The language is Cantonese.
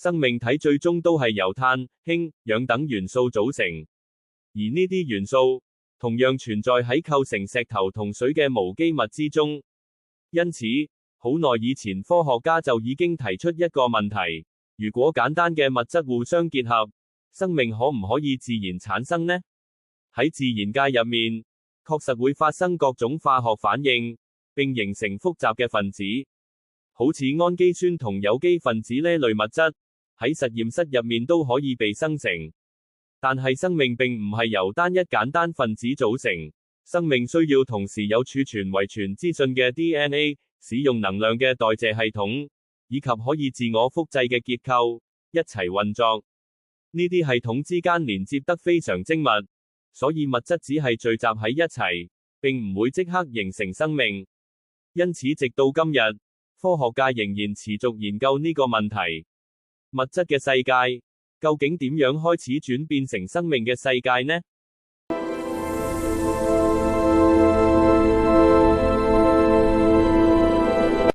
生命體最終都係由碳、氫、氧等元素組成，而呢啲元素同樣存在喺構成石頭同水嘅無機物之中。因此，好耐以前科學家就已經提出一個問題：如果簡單嘅物質互相結合，生命可唔可以自然產生呢？喺自然界入面，確實會發生各種化學反應，並形成複雜嘅分子，好似氨基酸同有機分子呢類物質，喺實驗室入面都可以被生成。但係生命並唔係由單一簡單分子組成，生命需要同時有儲存遺傳資訊嘅 DNA， 使用能量嘅代謝系統，以及可以自我複製嘅結構，一齊運作。呢啲系統之間連接得非常精密，所以物質只係聚集喺一齊，並唔會即刻形成生命。因此直到今日，科學界仍然持續研究呢個問題：物質嘅世界究竟點樣開始轉變成生命嘅世界呢？